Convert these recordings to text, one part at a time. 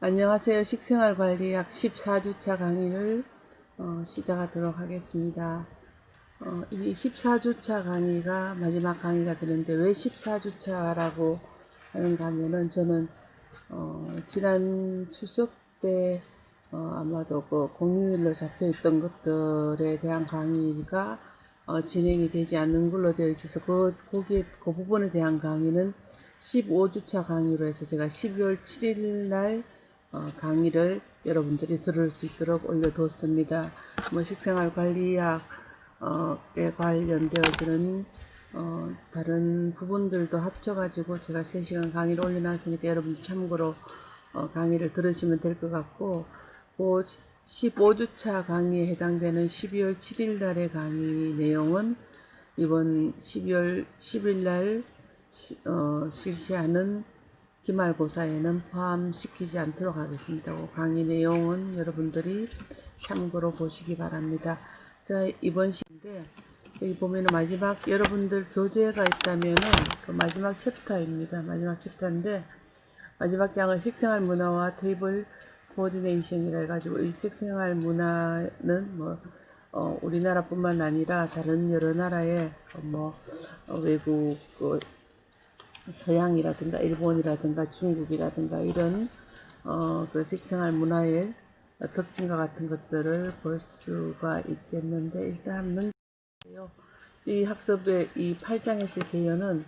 안녕하세요. 식생활관리학 14주차 강의를 시작하도록 하겠습니다. 이 14주차 강의가 마지막 강의가 되는데 왜 14주차라고 하는가 하면은 저는 지난 추석 때 아마도 그 공휴일로 잡혀 있던 것들에 대한 강의가 진행이 되지 않는 걸로 되어 있어서 그 부분에 대한 강의는 15주차 강의로 해서 제가 12월 7일 날 강의를 여러분들이 들을 수 있도록 올려두었습니다. 식생활 관리학에 관련되어지는 다른 부분들도 합쳐가지고 제가 3시간 강의를 올려놨으니까 여러분들 참고로 강의를 들으시면 될 것 같고, 그 15주차 강의에 해당되는 12월 7일 날의 강의 내용은 이번 12월 10일 날 실시하는 기말고사에는 포함시키지 않도록 하겠습니다. 강의 내용은 여러분들이 참고로 보시기 바랍니다. 자, 이번 시인데 여기 보면은 마지막 여러분들 교재가 있다면은 그 마지막 챕터입니다. 마지막 챕터인데 마지막 장은 식생활 문화와 테이블 코디네이션이라 해가지고 이 식생활 문화는 우리나라뿐만 아니라 다른 여러 나라의 외국 서양이라든가 일본이라든가 중국이라든가 이런 그 식생활 문화의 특징과 같은 것들을 볼 수가 있겠는데, 일단 한번 이 학습의 이 8장에 쓸 개요는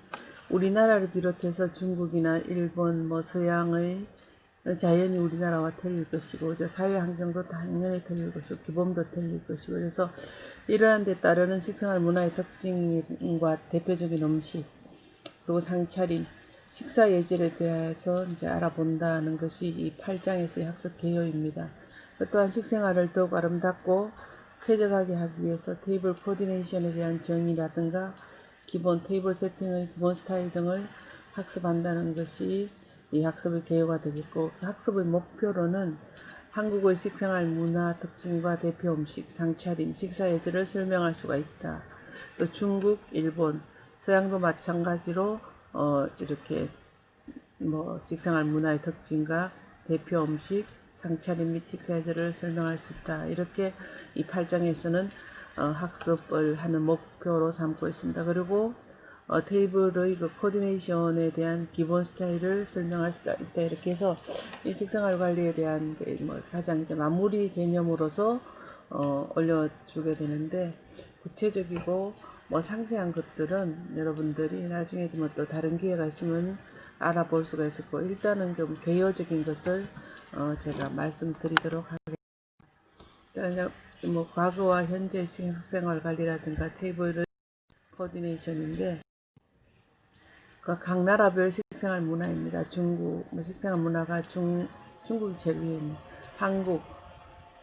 우리나라를 비롯해서 중국이나 일본, 서양의 자연이 우리나라와 틀릴 것이고, 사회 환경도 당연히 틀릴 것이고, 기본도 틀릴 것이고, 그래서 이러한 데 따르는 식생활 문화의 특징과 대표적인 음식, 그리고 상차림, 식사 예절에 대해서 이제 알아본다는 것이 이 8장에서의 학습 개요입니다. 또한 식생활을 더욱 아름답고 쾌적하게 하기 위해서 테이블 코디네이션에 대한 정의라든가 기본 테이블 세팅의 기본 스타일 등을 학습한다는 것이 이 학습의 개요가 되겠고, 그 학습의 목표로는 한국의 식생활 문화 특징과 대표 음식, 상차림, 식사 예절을 설명할 수가 있다. 또 중국, 일본, 서양도 마찬가지로 이렇게 식생활 문화의 특징과 대표 음식, 상차림 및 식사 예절을 설명할 수 있다. 이렇게 이 8장에서는 학습을 하는 목표로 삼고 있습니다. 그리고 테이블의 그 코디네이션에 대한 기본 스타일을 설명할 수 있다. 이렇게 해서 이 식생활 관리에 대한 가장 이제 마무리 개념으로서 올려주게 되는데, 구체적이고 상세한 것들은 여러분들이 나중에 또 다른 기회가 있으면 알아볼 수가 있을 거고, 일단은 좀 개요적인 것을 제가 말씀드리도록 하겠습니다. 과거와 현재 식생활 관리라든가 테이블 코디네이션인데, 각 나라별 식생활 문화입니다. 중국 식생활 문화가 중국이 제일 위에 있는 한국,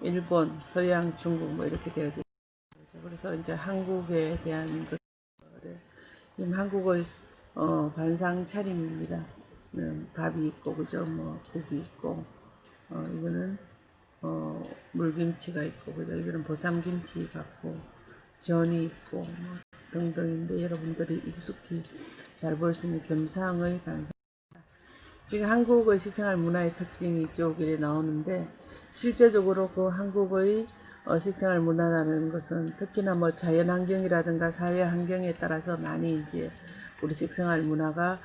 일본, 서양, 중국 이렇게 되어져 있죠. 그래서 이제 한국에 대한 것을 한국의 반상 차림입니다. 밥이 있고, 그죠? 국이 있고, 이거는 물김치가 있고, 그죠? 이거는 보쌈김치 같고, 전이 있고, 등등인데, 여러분들이 익숙히 잘 볼 수 있는 겸상의 반상. 지금 한국의 식생활 문화의 특징이 이쪽에 나오는데, 실제적으로 그 한국의 식생활 문화라는 것은 특히나 자연 환경이라든가 사회 환경에 따라서 많이 이제 우리 식생활 문화가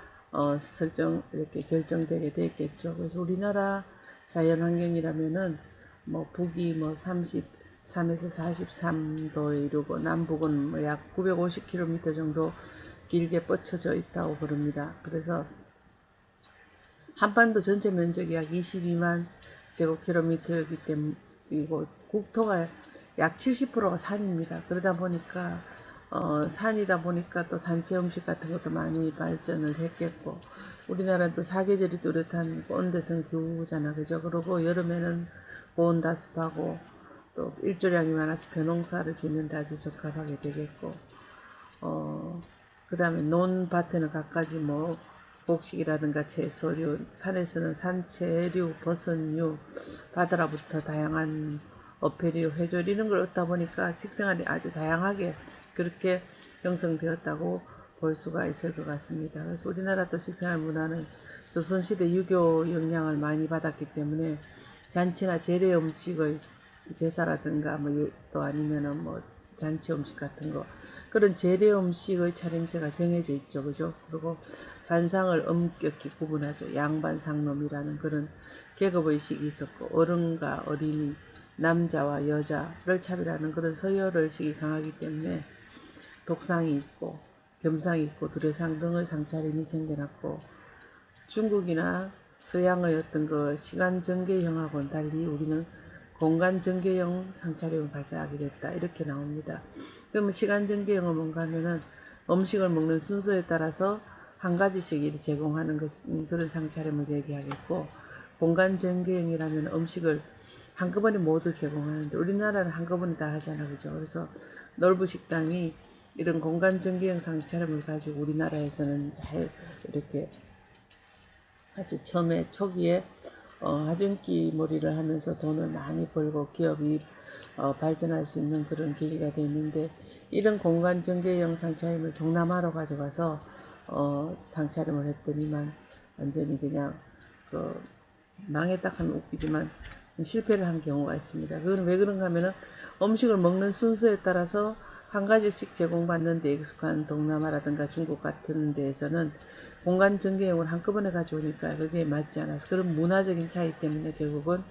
이렇게 결정되게 되겠죠. 그래서 우리나라 자연 환경이라면은 북이 33에서 43도에 이르고 남북은 약 950km 정도 길게 뻗쳐져 있다고 그럽니다. 그래서 한반도 전체 면적이 약 22만 제곱킬로미터이기 때문이고, 국토가 약 70%가 산입니다. 그러다 보니까 산이다 보니까 또 산채 음식 같은 것도 많이 발전을 했겠고, 우리나라는 또 사계절이 뚜렷한 온대성 기후잖아, 그죠? 그리고 여름에는 고온다습하고 또 일조량이 많아서 벼농사를 짓는 데 아주 적합하게 되겠고, 그 다음에 논밭에는 갖가지 곡식이라든가 채소류, 산에서는 산채류, 버섯류, 바다로부터 다양한 어패류, 회졸 이런 걸 얻다 보니까 식생활이 아주 다양하게 그렇게 형성되었다고 볼 수가 있을 것 같습니다. 그래서 우리나라 또 식생활 문화는 조선시대 유교 영향을 많이 받았기 때문에 잔치나 재래 음식의 제사라든가 또 아니면은 뭐 잔치 음식 같은 거 그런 재래 음식의 차림새가 정해져 있죠. 그죠? 그리고 반상을 엄격히 구분하죠. 양반상놈이라는 그런 계급의식이 있었고 어른과 어린이, 남자와 여자를 차별하는 그런 서열의식이 강하기 때문에 독상이 있고 겸상이 있고 두레상 등의 상차림이 생겨났고 중국이나 서양의 어떤 그 시간 전개형하고는 달리 우리는 공간 전개형 상차림을 발달하게 됐다. 이렇게 나옵니다. 그러면 시간 전개형은 뭔가 하면은 음식을 먹는 순서에 따라서 한 가지씩 제공하는 그런 상차림을 얘기하겠고 공간 전개형이라면 음식을 한꺼번에 모두 제공하는데 우리나라는 한꺼번에 다 하잖아. 그죠? 그래서 넓은 식당이 이런 공간 전개형 상차림을 가지고 우리나라에서는 잘 이렇게 아주 처음에 초기에 하중기 몰이를 하면서 돈을 많이 벌고 기업이 발전할 수 있는 그런 계기가 됐는데 이런 공간 전개형 상차림을 동남아로 가져가서 상차림을 했더니만 완전히 그냥 그 망했다 하면 웃기지만 실패를 한 경우가 있습니다. 그건 왜 그런가 하면은 음식을 먹는 순서에 따라서 한 가지씩 제공받는 데 익숙한 동남아라든가 중국 같은 데에서는 공간 전개형을 한꺼번에 가져오니까 그게 맞지 않아서 그런 문화적인 차이 때문에 결국은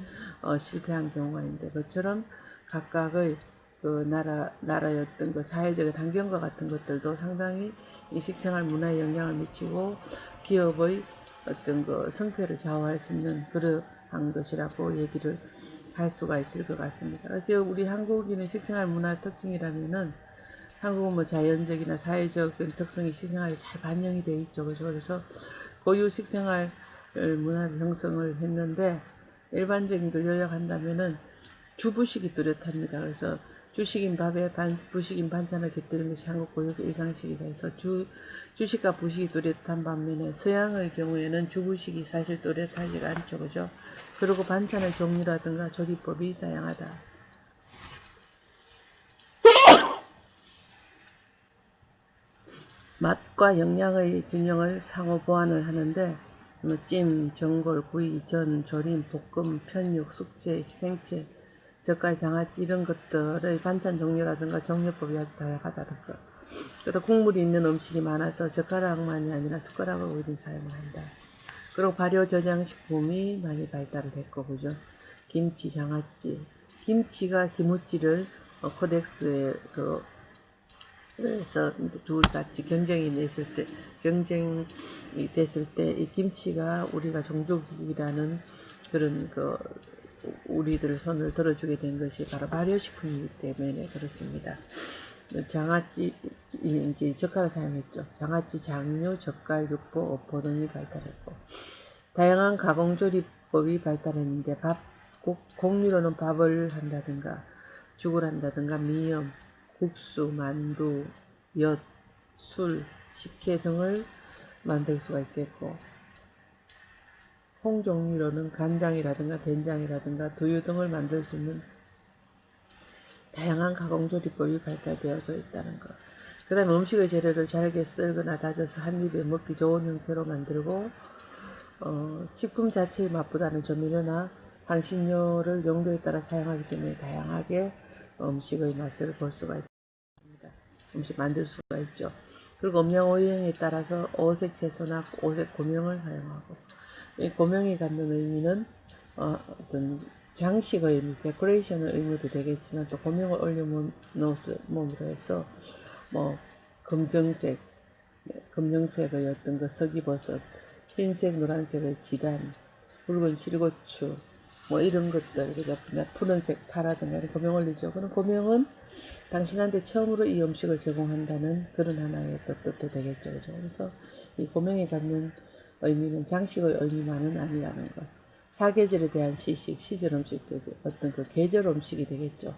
실패한 경우가 있는데 그처럼 각각의 그 나라의 어떤 그 사회적인 환경과 같은 것들도 상당히 이 식생활 문화에 영향을 미치고 기업의 어떤 그 성패를 좌우할 수 있는 그러한 것이라고 얘기를 할 수가 있을 것 같습니다. 그래서 우리 한국인의 식생활 문화 특징이라면은 한국은 뭐 자연적이나 사회적인 특성이 식생활에 잘 반영이 되어 있죠. 그래서 고유 식생활 문화 형성을 했는데 일반적인 걸 요약한다면은 주부식이 뚜렷합니다. 그래서 주식인 밥에 부식인 반찬을 곁들이는 것이 한국 고유의 일상식이다 해서 주식과 부식이 뚜렷한 반면에 서양의 경우에는 주부식이 사실 뚜렷하지가 않죠. 그죠? 그리고 반찬의 종류라든가 조리법이 다양하다. 맛과 영양의 균형을 상호 보완을 하는데 찜, 전골, 구이, 전, 조림, 볶음, 편육, 숙제, 생채, 젓갈, 장아찌 이런 것들의 반찬 종류라든가 종류법이 아주 다양하다는 것. 또 국물이 있는 음식이 많아서 젓가락만이 아니라 숟가락을 우리는 사용을 한다. 그리고 발효 저장식품이 많이 발달을 했고 그죠. 김치, 장아찌. 김치가 기무찌를 코덱스에 그래서 둘 같이 경쟁이 됐을 때 이 김치가 우리가 종족이라는 그런 우리들 손을 들어주게 된 것이 바로 발효식품이기 때문에 그렇습니다. 장아찌 이제 젓갈을 사용했죠. 장아찌, 장류, 젓갈, 육포, 어포 등이 발달했고 다양한 가공조리법이 발달했는데 곡류로는 밥을 한다든가 죽을 한다든가 미역, 국수, 만두, 엿, 술, 식혜 등을 만들 수가 있겠고 콩 종류로는 간장이라든가 된장이라든가 두유 등을 만들 수 있는 다양한 가공조리법이 발달되어져 있다는 것. 그 다음에 음식의 재료를 잘게 썰거나 다져서 한 입에 먹기 좋은 형태로 만들고 식품 자체의 맛보다는 조미료나 향신료를 용도에 따라 사용하기 때문에 다양하게 음식의 맛을 볼 수가 있습니다. 음식 만들 수가 있죠. 그리고 음양오형에 따라서 오색 채소나 오색 고명을 사용하고 이 고명이 갖는 의미는 어떤 장식의 의미, 데코레이션의 의미도 되겠지만 또 고명을 올려놓음으로 해서 뭐 검정색의 어떤 그 서기버섯, 흰색, 노란색의 지단, 붉은 실고추, 뭐 이런 것들, 그죠? 푸른색 파라든가 이런 고명 올리죠. 그런 고명은 당신한테 처음으로 이 음식을 제공한다는 그런 하나의 뜻도 되겠죠. 그죠? 그래서 이 고명이 갖는 의미는 장식의 의미만은 아니라는 것. 사계절에 대한 시식, 시절 음식, 어떤 그 계절 음식이 되겠죠.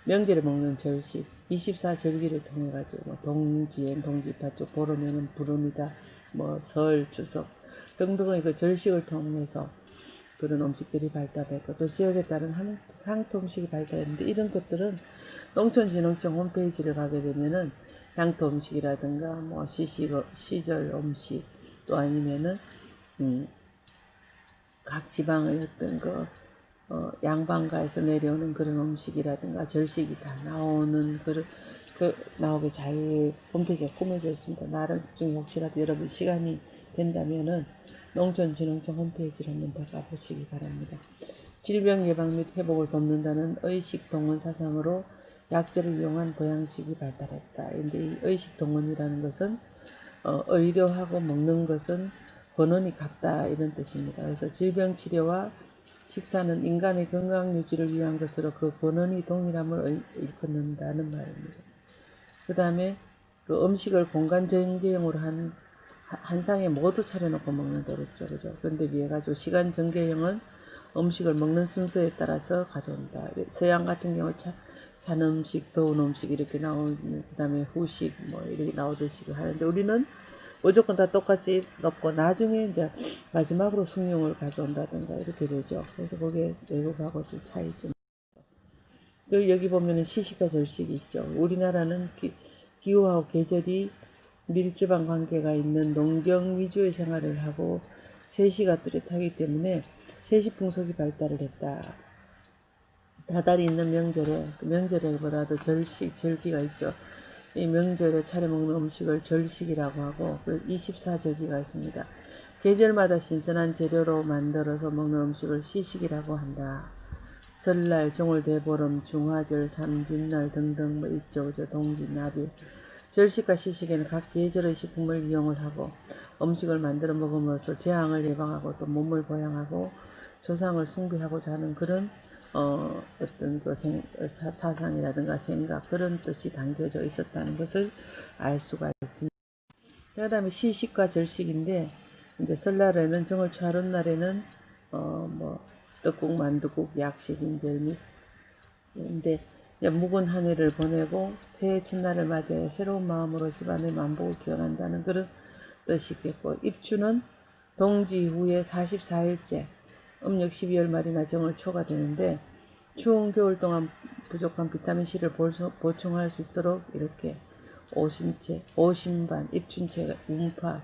명절에 먹는 절식, 24절기를 통해 가지고 뭐 동지엔 동지파쪽, 보름에는 부름이다, 뭐 설, 추석 등등의 그 절식을 통해서 그런 음식들이 발달했고 또 지역에 따른 향토 음식이 발달했는데 이런 것들은 농촌진흥청 홈페이지를 가게 되면은 향토 음식이라든가 뭐 시절 음식 또 아니면은 각 지방의 어떤 양반가에서 내려오는 그런 음식이라든가 절식이 다 나오는 나오게 잘 홈페이지가 꾸며져 있습니다. 나름 중에 혹시라도 여러분 시간이 된다면은 농촌진흥청 홈페이지를 한번 다 가보시기 바랍니다. 질병 예방 및 회복을 돕는다는 의식 동원 사상으로 약재를 이용한 보양식이 발달했다. 근데 이 의식 동원이라는 것은 의료하고 먹는 것은 권원이 같다 이런 뜻입니다. 그래서 질병 치료와 식사는 인간의 건강 유지를 위한 것으로 그 권원이 동일함을 일컫는다는 말입니다. 그 다음에 그 음식을 공간 전개형으로 한 상에 모두 차려놓고 먹는다 그랬죠. 그죠? 근데 위에 가지고 시간 전개형은 음식을 먹는 순서에 따라서 가져온다. 서양 같은 경우 찬 음식, 더운 음식 이렇게 나오는, 그 다음에 후식 뭐 이렇게 나오듯이 하는데 우리는 무조건 다 똑같이 넣고 나중에 이제 마지막으로 숭늉을 가져온다든가 이렇게 되죠. 그래서 그게 외국하고 좀 차이점. 그리고 여기 보면은 시식과 절식이 있죠. 우리나라는 기후하고 계절이 밀접한 관계가 있는 농경 위주의 생활을 하고 세시가 뚜렷하기 때문에 세시풍속이 발달을 했다. 다달이 있는 명절에 명절에보다도 절기가 있죠. 이 명절에 차려 먹는 음식을 절식이라고 하고 24절기가 있습니다. 계절마다 신선한 재료로 만들어서 먹는 음식을 시식이라고 한다. 설날, 정월, 대보름, 중화절, 삼진날 등등 뭐 있죠. 동지, 나비. 절식과 시식에는 각 계절의 식품을 이용을 하고 음식을 만들어 먹으면서 재앙을 예방하고 또 몸을 보양하고 조상을 숭배하고자 하는 그런 어떤 사상이라든가 생각 그런 뜻이 담겨져 있었다는 것을 알 수가 있습니다. 그 다음에 시식과 절식인데 이제 설날에는 정월 초하룻날에는 뭐 떡국, 만두국, 약식, 인절 및 근데 묵은 한 해를 보내고 새해 첫날을 맞이해 새로운 마음으로 집안의 만복을 기원한다는 그런 뜻이겠고 입추는 동지 이후에 44일째 음력 12월 말이나 정월 초가 되는데 추운 겨울 동안 부족한 비타민C를 보충할 수 있도록 이렇게 오신채, 오신반, 입춘채, 운파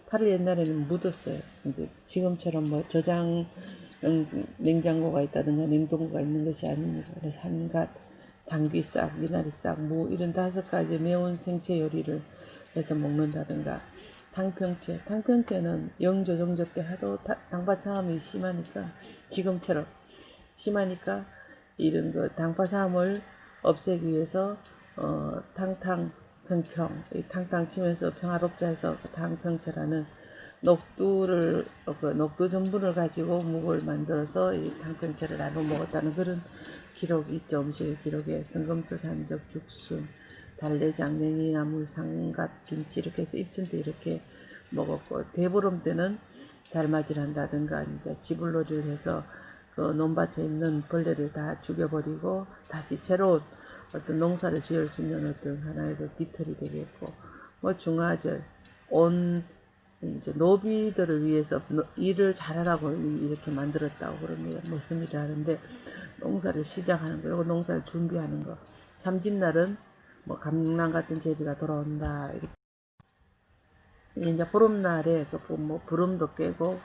파를 옛날에는 묻었어요. 근데 지금처럼 뭐 저장 냉장고가 있다든가 냉동고가 있는 것이 아닙니다. 그래서 한갓, 당귀싹, 미나리싹, 무 이런 5가지 매운 생채 요리를 해서 먹는다든가 탕평채는 영조 정조 때 하도 당파상함이 심하니까 지금처럼 심하니까 이런 당파상함을 없애기 위해서 탕탕 평평 탕탕 치면서 평화롭자 해서 탕평채라는 녹두 전분을 가지고 묵을 만들어서 이 탕평채를 나눠 먹었다는 그런 기록이 있죠. 음식의 기록에 성금초, 산적, 죽순, 달래장, 냉이나물, 상갓, 김치 이렇게 해서 입춘 때 이렇게 먹었고 대보름 때는 달맞이를 한다든가 이제 지불놀이를 해서 그 논밭에 있는 벌레를 다 죽여버리고 다시 새로운 어떤 농사를 지을 수 있는 어떤 하나의 깃털이 되겠고 뭐 중화절 온 이제 노비들을 위해서 일을 잘하라고 이렇게 만들었다고 그럽니다. 무슨 일을 하는데 농사를 시작하는 거, 그리고 농사를 준비하는 거. 삼진날은 뭐 감난 같은 제비가 돌아온다. 이제 보름날에 뭐 부름도 깨고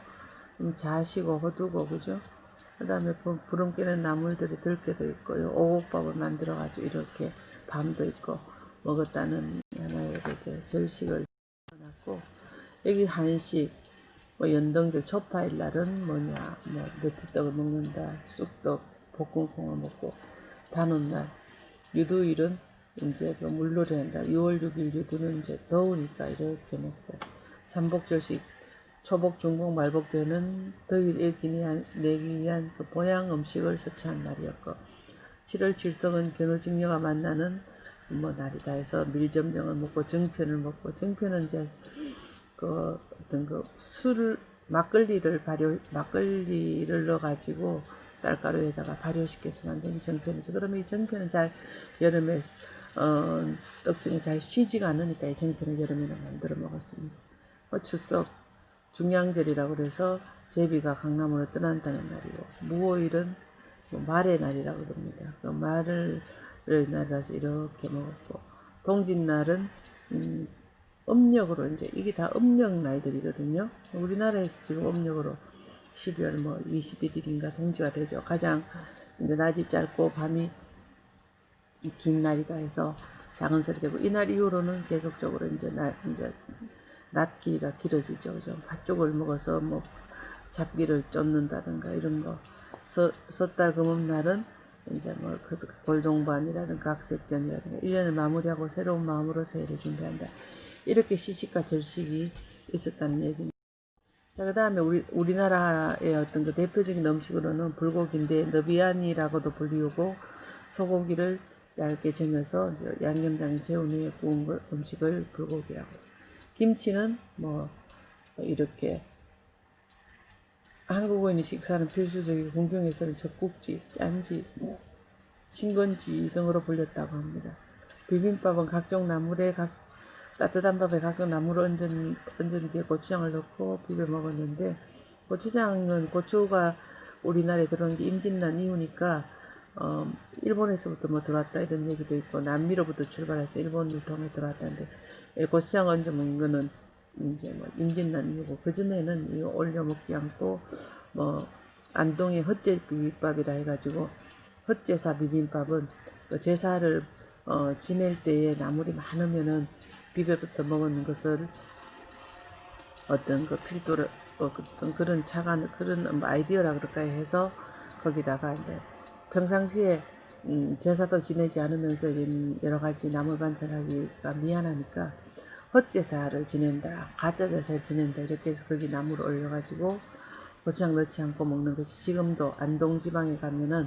자시고 허두고 그죠? 그다음에 부름 깨는 나물들이 들깨도 있고요. 오곡밥을 만들어 가지고 이렇게 밤도 있고 먹었다는 하나의 절식을 놨고 여기 한식 뭐 연등절 초파일 날은 뭐냐 뭐 너티떡을 먹는다 쑥떡 볶음콩을 먹고 단오날 유두일은 이제 물놀이 한다 6월 6일 유두는 이제 더우니까 이렇게 먹고 삼복절식 초복 중복 말복 되는 더위를 내기 위한 그 보양 음식을 섭취한 날이었고 7월 7석은 견우직녀가 만나는 뭐 날이다 해서 밀전병을 먹고 정편을 먹고 정편은 이제 어떤 막걸리를 넣어가지고 쌀가루에다가 발효시켜서 만든 정편이죠. 그러면 이 정편은 잘 여름에 떡중에 잘 쉬지가 않으니까 이 정편을 여름에는 만들어 먹었습니다. 추석 중양절이라고 그래서 제비가 강남으로 떠난다는 날이고 무오일은 말의 날이라고 그럽니다. 말을 날이라서 이렇게 먹었고 동짓날은 음력으로 이제 이게 다 음력 날들이거든요. 우리나라에서 지금 음력으로 12월 뭐 21일인가 동지가 되죠. 가장 이제 낮이 짧고 밤이 긴 날이다 해서 작은 설이 되고, 이날 이후로는 계속적으로 이제 낮 길이가 길어지죠. 좀 팥죽을 먹어서 뭐 잡기를 쫓는다든가 이런 거. 섣달 금음날은 이제 뭐 골동반이라든가 각색전이라든가 1년을 마무리하고 새로운 마음으로 새해를 준비한다. 이렇게 시식과 절식이 있었다는 얘기입니다. 자, 그 다음에 우리나라의 어떤 그 대표적인 음식으로는 불고기인데, 너비아니라고도 불리우고, 소고기를 얇게 저며서 이제 양념장에 재운 후에 구운 음식을 불고기라고. 김치는 뭐 이렇게 한국인이 식사하는 필수적이고, 궁중에서는 젖국지, 짠지, 신건지 등으로 불렸다고 합니다. 비빔밥은 각종 나물에 따뜻한 밥에 각종 나물을 얹은 뒤에 고추장을 넣고 비벼 먹었는데, 고추장은 고추가 우리나라에 들어온 게 임진난 이후니까 일본에서부터 뭐 들어왔다 이런 얘기도 있고, 남미로부터 출발해서 일본을 통해 들어왔다는데, 고추장 얹어 먹는 거는 이제 뭐 임진난 이후고, 그 전에는 이거 올려 먹지 않고 뭐 안동의 헛제 비빔밥이라 해가지고, 헛제사 비빔밥은 그 제사를 지낼 때에 나물이 많으면은 비벼서 먹는 것을 어떤 그 필도를 어떤 그런 차관 그런 아이디어라 그럴까요 해서 거기다가 이제 평상시에 제사도 지내지 않으면서 이런 여러 가지 나물 반찬하기가 미안하니까 헛제사를 지낸다, 가짜 제사를 지낸다 이렇게 해서 거기 나물을 올려가지고 고추장 넣지 않고 먹는 것이 지금도 안동 지방에 가면은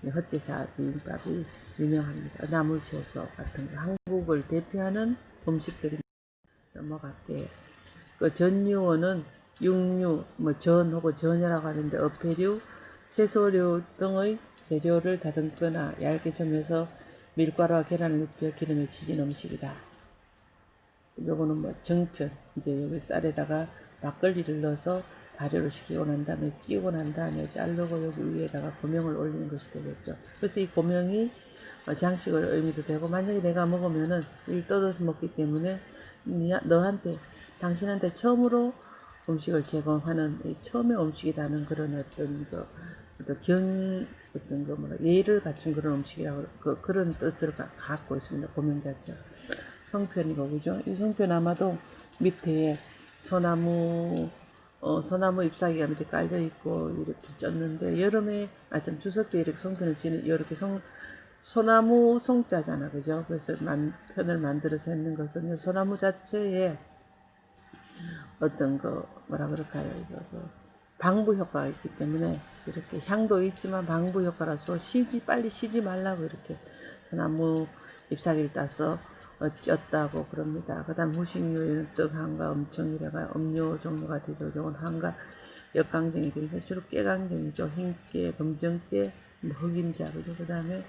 헛제사 비빔밥이 유명합니다. 나물채소 같은 거 한국을 대표하는 음식들입니다. 넘어갈게요. 그 전유어는 육류, 뭐 전 혹은 전이라고 하는데, 어패류, 채소류 등의 재료를 다듬거나 얇게 저며서 밀가루와 계란을 넣고 기름에 지진 음식이다. 요거는 뭐 정편, 이제 여기 쌀에다가 막걸리를 넣어서 발효를 시키고 난 다음에 찌고 난 다음에 자르고 여기 위에다가 고명을 올리는 것이 되겠죠. 그래서 이 고명이 장식을 의미도 되고, 만약에 내가 먹으면은 일 떠들어서 먹기 때문에 너한테 당신한테 처음으로 음식을 제공하는 처음의 음식이라는 그런 어떤 어떤 뭐라 예의를 갖춘 그런 음식이라고 그런 뜻을 갖고 있습니다. 고명 자체. 성편이고, 그죠? 이 성편 아마도 밑에 소나무 잎사귀가 밑에 깔려 있고 이렇게 쪘는데, 여름에 좀 추석 때 이렇게 송편을 지는 이렇게 소나무 송자잖아, 그죠? 그래서 편을 만들어서 했는 것은 소나무 자체에 어떤 뭐라 그럴까요? 방부 효과가 있기 때문에 이렇게 향도 있지만 방부 효과라서 빨리 쉬지 말라고 이렇게 소나무 잎사귀를 따서 쪘다고 그럽니다. 그 다음 후식류에는 떡, 한가, 엄청이래가 음료 종류가 되죠. 이건 한가, 역강정이 되죠. 주로 깨강정이죠. 흰깨, 검정깨, 흑임자, 그죠. 그 다음에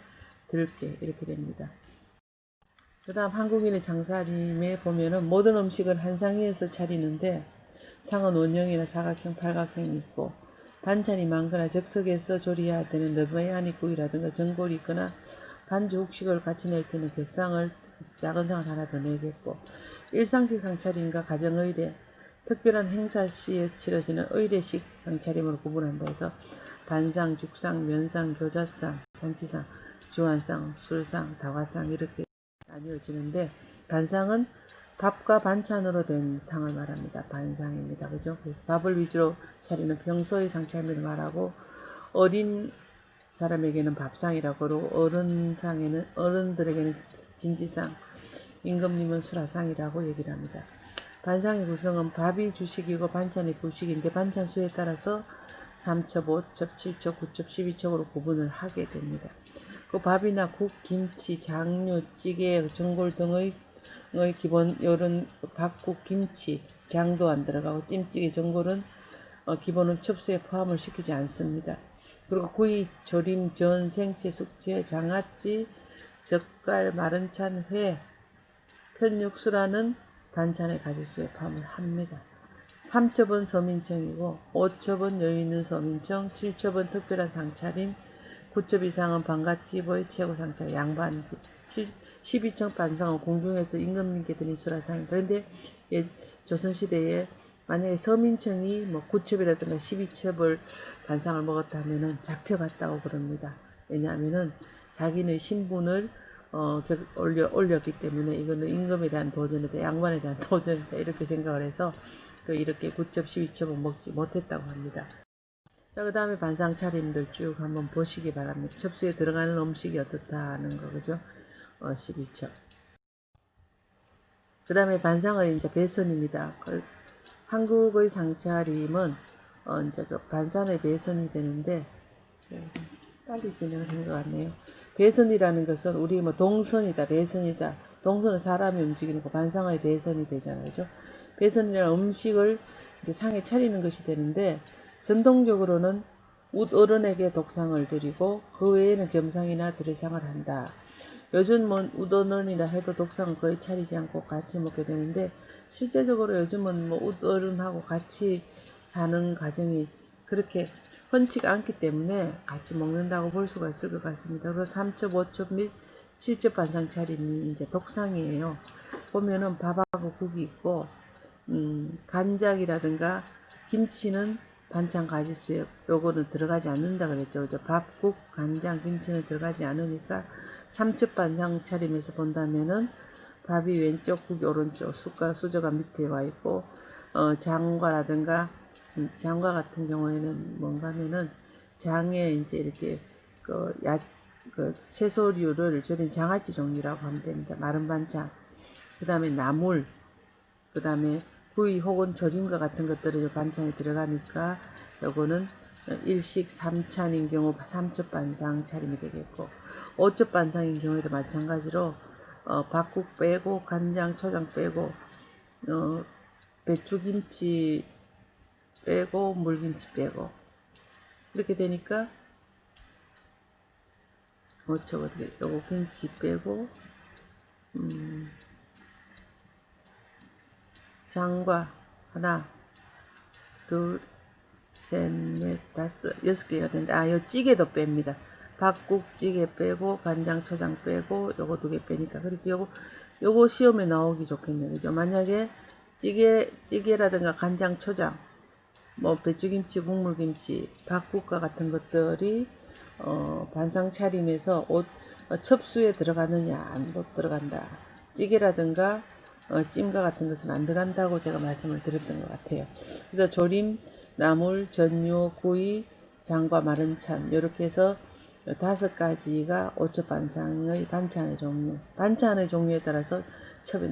들깨 이렇게 됩니다. 그 다음 한국인의 장사림에 보면은 모든 음식을 한 상에서 차리는데, 상은 원형이나 사각형, 팔각형이 있고, 반찬이 많거나 적석에서 조리해야 되는 너비아니국이라든가 전골이 있거나 반주 혹식을 같이 낼 때는 갯상을 작은 상을 하나 더 내겠고, 일상식 상차림과 가정의례, 특별한 행사 시에 치러지는 의례식 상차림으로 구분한다 해서 반상, 죽상, 면상, 교자상, 잔치상, 주안상, 술상, 다과상 이렇게 나뉘어지는데, 반상은 밥과 반찬으로 된 상을 말합니다. 반상입니다. 그죠? 그래서 밥을 위주로 차리는 평소의 상차림을 말하고, 어린 사람에게는 밥상이라고 그러고, 어른들에게는 진지상, 임금님은 수라상이라고 얘기를 합니다. 반상의 구성은 밥이 주식이고 반찬이 부식인데, 반찬 수에 따라서 3첩, 5첩, 7첩, 9첩, 12첩으로 구분을 하게 됩니다. 그 밥이나 국, 김치, 장류, 찌개, 전골 등의 기본 요런 밥국, 김치, 장도 안 들어가고, 찜찌개, 전골은 기본은 첩수에 포함을 시키지 않습니다. 그리고 구이, 조림, 전, 생채, 숙채, 장아찌, 젓갈, 마른찬, 회, 편육수라는 반찬의 가짓수에 포함을 합니다. 3첩은 서민청이고, 5첩은 여유있는 서민청, 7첩은 특별한 상차림, 9첩 이상은 반갓집의 최고 상차림, 양반집, 12첩 반상은 공중에서 임금님께 드린 수라상입니다. 근데 조선시대에 만약에 서민청이 뭐 9첩이라든가 12첩을 반상을 먹었다 하면은 잡혀갔다고 그럽니다. 왜냐하면은 자기는 신분을 올렸기 때문에 이거는 임금에 대한 도전이다, 양반에 대한 도전이다 이렇게 생각을 해서 이렇게 9첩, 12첩은 먹지 못했다고 합니다. 자, 그 다음에 반상 차림들 쭉 한번 보시기 바랍니다. 첩수에 들어가는 음식이 어떻다 하는 거, 그죠? 12첩. 그 다음에 반상의 이제 배선입니다. 한국의 상차림은 이제 그 반상의 배선이 되는데, 빨리 진행을 한 것 같네요. 배선이라는 것은 우리 뭐 동선이다, 배선이다. 동선은 사람이 움직이는 거, 반상의 배선이 되잖아요. 그죠? 배선이라는 음식을 이제 상에 차리는 것이 되는데, 전통적으로는 웃 어른에게 독상을 드리고 그 외에는 겸상이나 두례상을 한다. 요즘 뭐 웃어른이라 해도 독상은 거의 차리지 않고 같이 먹게 되는데 실제적으로 요즘은 뭐 웃어른하고 같이 사는 가정이 그렇게 흔치가 않기 때문에 같이 먹는다고 볼 수가 있을 것 같습니다. 그 3첩, 5첩 및 7첩 반상 차림이 이제 독상이에요. 보면은 밥하고 국이 있고 간장이라든가 김치는 반찬 가짓수에 요거는 들어가지 않는다 그랬죠. 그죠? 밥, 국, 간장, 김치는 들어가지 않으니까 3첩 반상 차림에서 본다면은 밥이 왼쪽, 국이 오른쪽, 숟가, 수저가 밑에 와 있고 장과라든가 장과 같은 경우에는 뭔가 하면은 장에 이제 이렇게 그 채소류를 절인 장아찌 종류라고 하면 됩니다. 마른 반찬. 그 다음에 나물, 그 다음에 구이 혹은 조림과 같은 것들이 반찬에 들어가니까 요거는 일식 3찬인 경우 3첩 반상 차림이 되겠고 5첩 반상인 경우에도 마찬가지로 밥국 빼고 간장, 초장 빼고 배추김치 빼고 물김치 빼고 이렇게 되니까 5첩 어떻게 요거 김치 빼고 장과 하나 둘 셋, 넷, 다섯, 6개가 되는데, 요 찌개도 뺍니다. 밥국 찌개 빼고, 간장, 초장 빼고, 요거 2개 빼니까. 그렇게 요거 시험에 나오기 좋겠네요. 그죠? 만약에 찌개라든가 간장, 초장, 뭐, 배추김치, 국물김치, 밥국과 같은 것들이, 반상 차림에서 첩수에 들어가느냐, 안 들어간다. 찌개라든가, 찜과 같은 것은 안 들어간다고 제가 말씀을 드렸던 것 같아요. 그래서 조림, 나물, 전류, 구이, 장과 마른 참 이렇게 해서 5가지가 5첩 반상의 반찬의 종류. 반찬의 종류에 따라서 첩이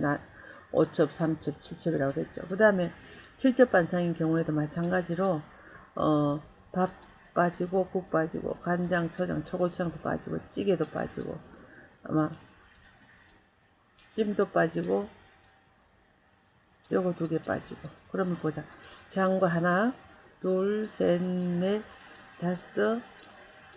5첩, 3첩, 7첩이라고 했죠. 그 다음에 7첩 반상인 경우에도 마찬가지로 밥 빠지고 국 빠지고 간장, 초장, 초고추장도 빠지고 찌개도 빠지고 아마 찜도 빠지고 요거 2개 빠지고 그러면 보자. 장과 하나 둘, 셋, 넷, 다섯,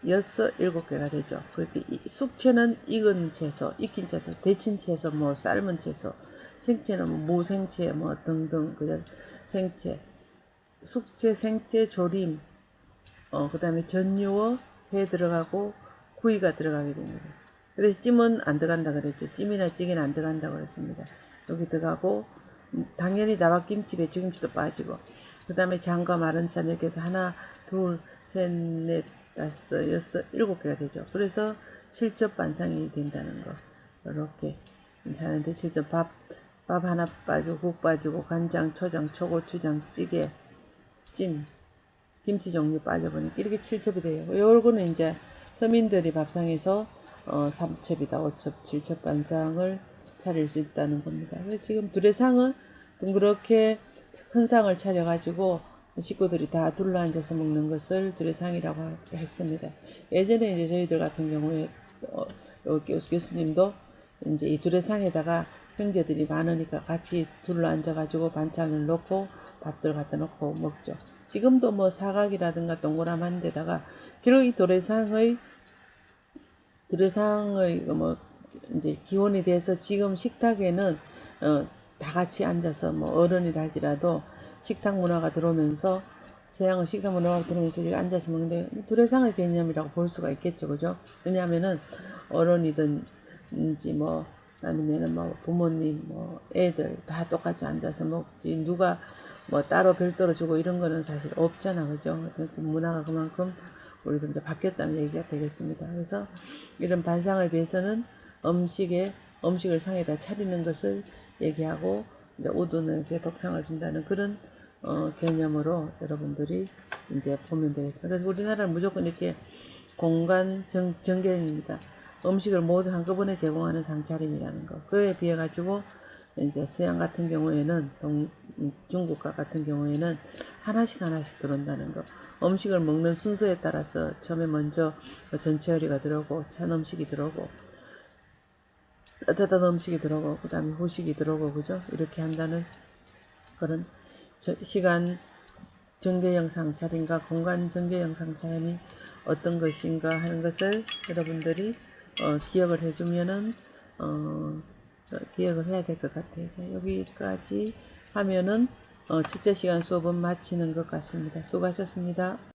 여섯, 7개가 되죠. 그렇게 숙채는 익은 채소, 익힌 채소, 데친 채소, 뭐 삶은 채소, 생채는 뭐 무생채, 뭐 등등 그냥 생채, 숙채, 생채, 조림, 그 다음에 전유어, 회 들어가고 구이가 들어가게 됩니다. 그래서 찜은 안 들어간다 그랬죠. 찜이나 찌개는 안 들어간다 그랬습니다. 여기 들어가고 당연히 나박김치, 배추김치도 빠지고 그 다음에 장과 마른 찬 이렇게 해서 하나, 둘, 셋, 넷, 다섯, 여섯, 7개가 되죠. 그래서 7첩 반상이 된다는 거. 이렇게 하는데 7첩 밥 하나 빠지고 국 빠지고 간장, 초장, 초고추장, 찌개, 찜, 김치 종류 빠져보니까 이렇게 7첩이 돼요. 요거는 이제 서민들이 밥상에서 3첩이다, 5첩, 7첩 반상을 차릴 수 있다는 겁니다. 그래서 지금 두례상은 둥그렇게 큰 상을 차려가지고 식구들이 다 둘러앉아서 먹는 것을 두례상이라고 했습니다. 예전에 이제 저희들 같은 경우에 교수님도 이제 이 두례상에다가 형제들이 많으니까 같이 둘러앉아가지고 반찬을 넣고 밥들 갖다 놓고 먹죠. 지금도 뭐 사각이라든가 동그라한 데다가 결국 이 두례상의 뭐 이제 기원이 돼서 지금 식탁에는 다 같이 앉아서 뭐 어른이라 할지라도 식탁 문화가 들어오면서 서양의 식탁 문화가 들어오면서 우리가 앉아서 먹는데 두례상의 개념이라고 볼 수가 있겠죠, 그죠? 왜냐하면은 어른이든지 뭐 아니면은 뭐 부모님, 뭐 애들 다 똑같이 앉아서 먹지 누가 뭐 따로 별도로 주고 이런 거는 사실 없잖아, 그죠? 문화가 그만큼 우리도 이제 바뀌었다는 얘기가 되겠습니다. 그래서 이런 반상을 위해서는 음식을 상에다 차리는 것을 얘기하고 이제 우두는 이제 독상을 준다는 그런 개념으로 여러분들이 이제 보면 되겠습니다. 그래서 우리나라는 무조건 이렇게 공간 정경입니다. 음식을 모두 한꺼번에 제공하는 상차림이라는 거. 그에 비해 가지고 이제 서양 같은 경우에는 중국과 같은 경우에는 하나씩 들어온다는 거. 음식을 먹는 순서에 따라서 처음에 먼저 전체 요리가 들어오고 찬 음식이 들어오고 따뜻한 음식이 들어오고 그 다음에 후식이 들어오고 그죠? 이렇게 한다는 그런 시간 전개형 상차림과 공간 전개형 상차림이 어떤 것인가 하는 것을 여러분들이 기억을 해주면은 기억을 해야 될 것 같아요. 자, 여기까지 하면은 첫째 시간 수업은 마치는 것 같습니다. 수고하셨습니다.